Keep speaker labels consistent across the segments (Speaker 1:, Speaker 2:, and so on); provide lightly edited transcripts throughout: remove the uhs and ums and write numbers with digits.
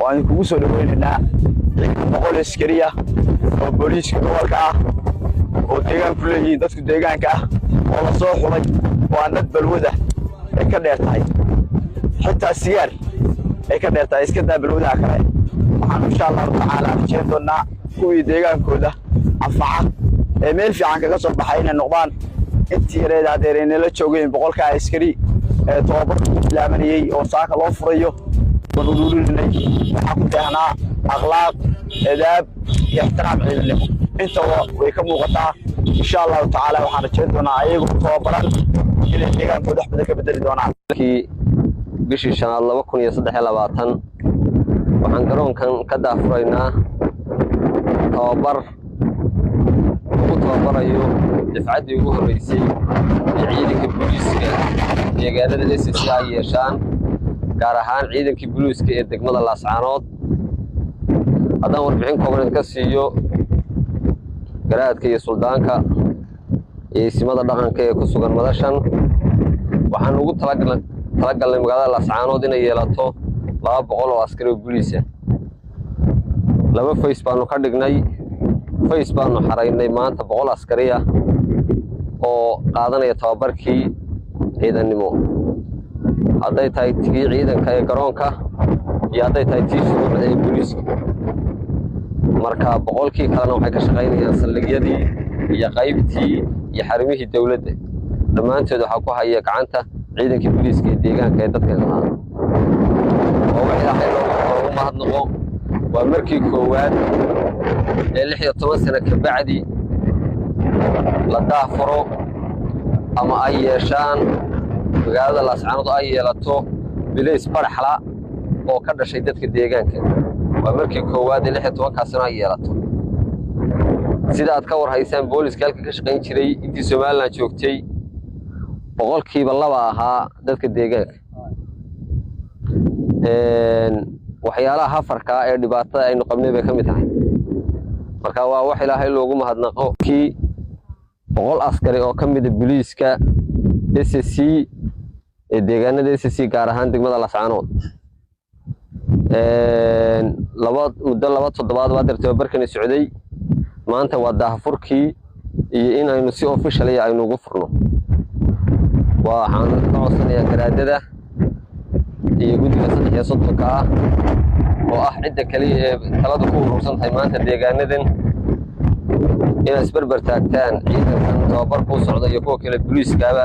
Speaker 1: وأنا كوسو لويننا بقول إسكرية وبوليس كوالكا وديجان كله دتك ديجان كا والله صوح وأنا بالوده كده يرتاي حتى السيار كده يرتاي إسكده بالوده كله وحنا إن شاء الله تعالى جيتنا كوي ديجان كله عفعة ميل في عنك قصب بحين النقطان أنت ريد هذين لا تشوفين بقول كعسكري توابر العملية وصاك الله فريو ونقول لنا حكمت هنا أخلاق آداب يحترم علم أنت ويكم وقطع إن شاء الله تعالى وحنا جدنا عيب توابرا إلى اللي كان كده بدك بدل دونا
Speaker 2: كي بيش إن شاء الله وكون يصدق على باطن وحنقرون كان كده فرينا توابر وتوابريو دفعتي ugu horeysay ciidanka booliiska deegaanada SSC ay yeeshaan gaar ahaan ciidanka booliiska ee degmada Laascaanood hadaan warbixin kooban ka siiyo garaadka iyo suldaanka iyo simada dhaqanka ee ku sugan madashan waxaan ugu talagalnay magaalada Laascaanood inay yeelato 200 oo askari oo booliis ah laba fays baanu ka dhignay fays baanu xaraynay maanta 100 askari ah oo qaadanaya tababarkii ciidanimo hadday tahay tigii ciidanka ee garoonka iyo hadday tahay tii shuruucda ee booliiska marka 100kii kalena waxay ka shaqaynayaan saldhigyadii iyo qaybtii iyo xarumihii dawladda dhammaantood waxa ku haya gacanta ciidanka booliiska ee deegaanka ee dadka lahaa oo waxay loogu mahadnaqo waa markii koowaad ee 16 sano ka bacdi la daafuro ama ay yeeshaan magaalada Laascaanood ay yeelato bileys barxala oo ka dhashay dadka deegaanka waa markii koowaad ee 16 sano ay yeelato sida aad ka war haysaan booliiska halka ka shaqayn jiray intii Soomaaliland joogtay 2% ahaa dadka deegaanka waxyaalaha hafarka ee dhibaatada ay noqonay bay kamid tahay marka waa wax Ilaahay loogu mahadnaqo kii 100 askari oo kamid ah booliiska SSC ee deegaanada SSC gaar ahaan degmada Laascaanood laba toddobaad waa dartay barkan socday maanta waa daahfurkii iyo in aynu si official ah aynu ugu furno waxaan ka codsanayaa garaadada iyo guddiga 3 ah oo ah cidda kaliya ee talada ku urursan tahay maanta deegaanadan inay isbarbar taagtaan ciidankan tababar ku socda iyo kuwa kale booliiskaba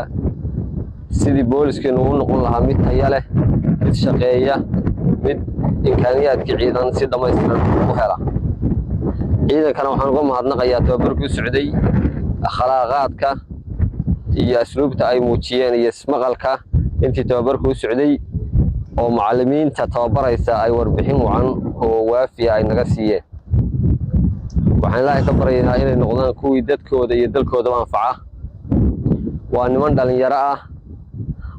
Speaker 2: sidii booliiskeenu u noqon lahaa mid tayo leh mid shaqeeya mid imkaaniyaadka ciidan si dhammaystiran u hela ciidankana waxaan uga mahadnaqayaa tababarku socday akhlaaqaadka iyo asluubta ay muujiyeen iyo ismaqalka intii tababarku socday oo macallimiinta tababaraysa ay warbixin wacan oo waafiya ay naga siiyeen waxaan Ilaahay ka baryaynaa inay noqdaan kuwii dadkooda iyo dalkooda anfaca waa niman dhalinyaro ah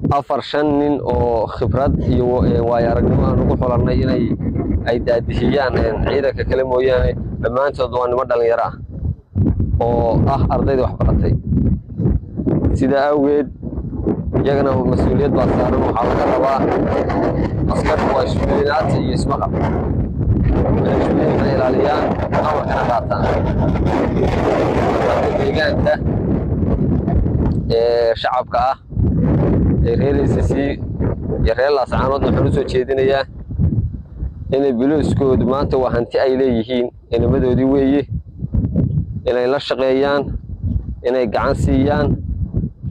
Speaker 2: 4-5 nin oo khibrad iyo waayo-aragnimo aan ugu xulanay inay ay daadihiyaan ciidanka kale mooyaane dhammaantood waa niman dhalinyaro ah oo ah ardayda wax baratay sida awgeed iyagana mas'uuliyad baa saaran waxa laga rabaa askarku waa shaqeeyaan iyo ismaqal ilaaliyaan amarkana qaataan deegaanka shacabka ah ee reer SSC iyo reer Laascaanood waxaan u soo jeedinayaa inay booliiskoodu maanta waa hanti ay leeyihiin inamadoodii weeye inay la shaqeeyaan inay gacan siiyaan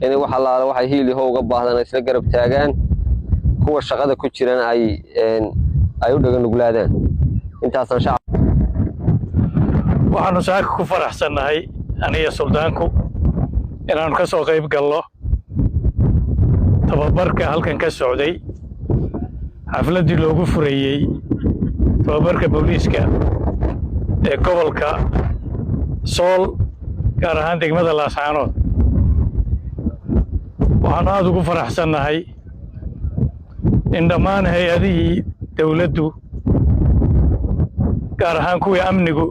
Speaker 2: inay wax allaale waxay hiili uga baahdaan isla garab taagaan kuwa shaqada ku jiraan ay u dhagan nuglaadaan intaasan shacab
Speaker 3: waxaanu saaka ku faraxsanahay aniga suldaanku inaanu ka soo qayb galno tababarka halkan ka socday xafladii loogu furayay tababarka booliiska ee gobolka Sool gaar ahaan degmada Laascaanood waxaan aad ugu faraxsanahay in dhammaan hay'adihii dawladdu gaar ahaan kuwii amnigu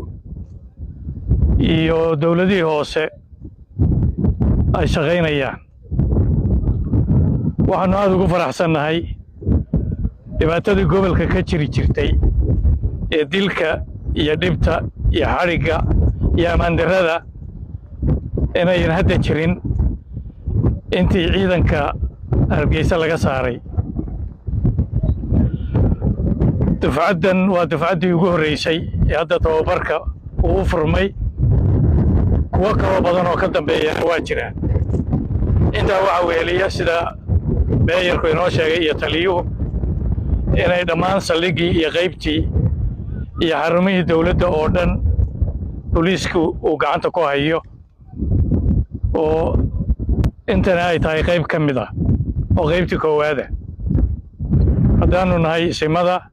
Speaker 3: iyo dawladihii hoose ay shaqaynayaan waxaan aad ugu faraxsanahay dhibaatadii gobolka ka jiri jirtay ee dilka iyo dhibta iyo xadhigga iyo ammaandarrada inayan hadda jirin intii ciidanka Hargeysa laga saaray. dufcaddan waa dufcaddii ugu horreysay ee hadda tababarka uu furmay, kuwa kaloo badan oo ka dambeeyana waa jiraan. intaa waxaa weeliya sida meeyarku inoo sheegay iyo taliyuhu inay dhammaan saldhiggii iyo qaybtii iyo xarumihii dawladda oo dhan booliisku uu gacanta ku hayo, oo intana ay tahay qayb ka mid ah oo qaybtii koowaada. haddaannu nahay simada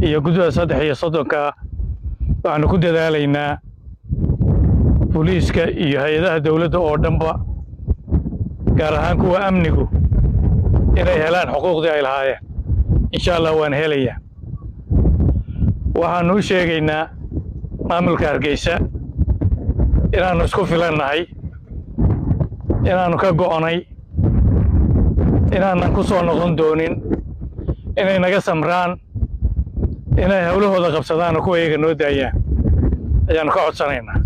Speaker 3: iyo guddida 33 waxaannu ku dadaalaynaa booliiska iyo hay-adaha dawladda oo dhanba, gaar ahaan kuwa amnigu, inay helaan xuquuqdii ay lahaayeen. insha allah waan helayaa. waxaannu u sheegaynaa maamulka Hargeysa inaannu isku filannahay, inaannu ka go'onay, inaanan ku soo noqon doonin, inay naga samraan, inay hawlahooda qabsadaan oo kuwa iyaga noo daayaan ayaannu ka codsanaynaa.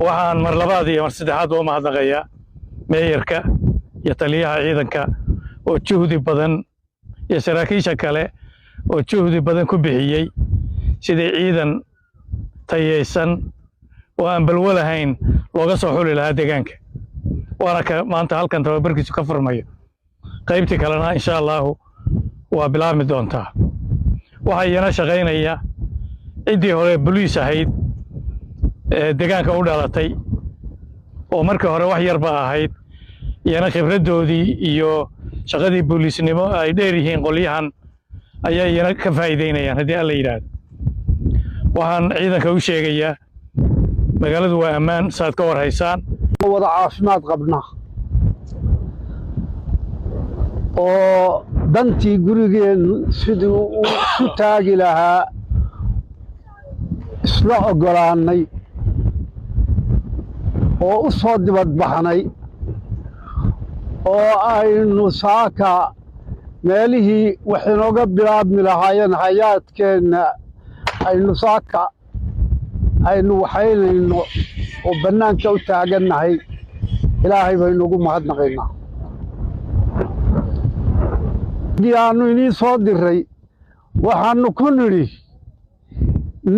Speaker 3: waxaan mar labaad iyo mar saddexaad u mahadnaqayaa meeyarka iyo taliyaha ciidanka oo juhdi badan iyo saraakiisha kale oo juhdi badan ku bixiyey sidii ciidan tayaysan oo aan balwo lahayn looga soo xuli lahaa deegaanka. waana ka maanta halkan tababarkiisu ka furmayo. qaybtii kalena insha allahu waa bilaabmi doontaa. waxaa iyana shaqaynaya ciddii hore boliis ahayd ee deegaanka u dhalatay oo markii hore wax yarba ahayd, iyana khibraddoodii iyo shaqadii booliisnimo ay dheer yihiin qolyahan ayaa iyana ka faa'iidaynayaan haddii alla yidhaahdo. waxaan ciidanka u sheegayaa magaaladu waa ammaan, saad ka war haysaan.
Speaker 4: wada caafimaad qabnaa oo dantii gurigeen sidii uu isu taagi lahaa isla oggolaannay oo u soo dibadbaxnay oo aynu saaka meelihii wax inooga bilaabmi lahaayeen hayaadkeenna aynu saaka aynu waxaynayno oo bannaanka u taagannahay. ilaahay baynu ugu mahadnaqaynaa. haddii aannu inii soo dirray waxaannu ku nidhi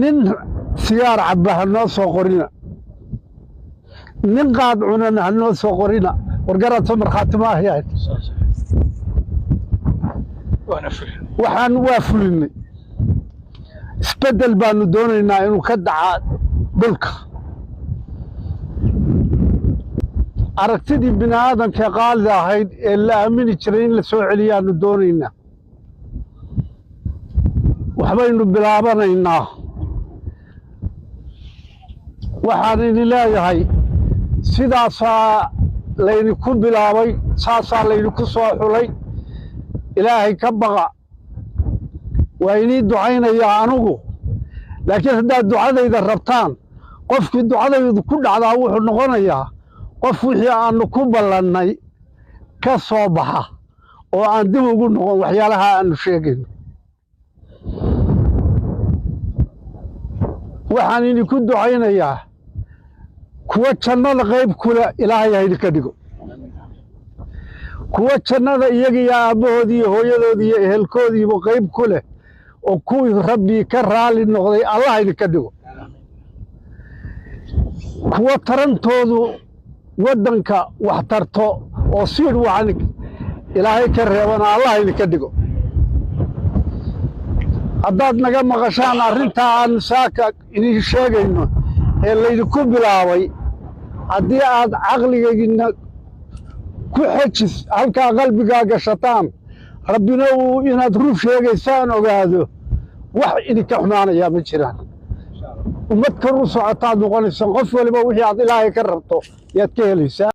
Speaker 4: nin sigaar cabba ha noo soo qorina, nin qaad cunana ha noo soo qorina. wargaraadso markhaati ma ahayd. waxaan waa fulinnay. isbeddel baannu doonaynaa inuu ka dhaca dhulka. aragtidii bini aadamka qaalida ahayd ee la aamini jiray in la soo celiyaannu doonaynaa. waxbaynu bilaabanaynaa. waxaan idin leeyahay sidaasaa laydinku bilaabay, saasaa laydinku soo xulay. ilaahay ka baqa. waa inii ducaynayaa anugu, laakiin haddaad ducadayda rabtaan, qofkii ducadaydu ku dhacdaa wuxuu noqonayaa qof wixii aannu ku ballannay ka soo baxa oo aan dib ugu noqon waxyaalaha aannu sheegayno. waxaan idinku ducaynayaa kuwa jannada qayb kule ilaahay ha idinka dhigo. kuwa jannada iyaga iyo aabbahoodii iyo hooyadoodii iyo ehelkoodiiba qayb ku leh oo kuwii rabbii ka raali noqday allah ha idinka dhigo. kuwa tarantoodu waddanka wax tarto oo siidh wacan ilaahay ka reebana allah ha idinka dhigo. haddaad naga maqashaan arrintaa aan saaka idin sheegayno ee laydinku bilaabay, haddii aad caqligayna ku xejis halkaa qalbigaa gashataan, rabbina uu inaad ruf sheegaysaan ogaado, wax idinka xumaanayaa ma jiraan. ummad kor u socotaad noqonaysaan. qof waliba wixii aad ilaahay ka rabto yaad ka helaysaa.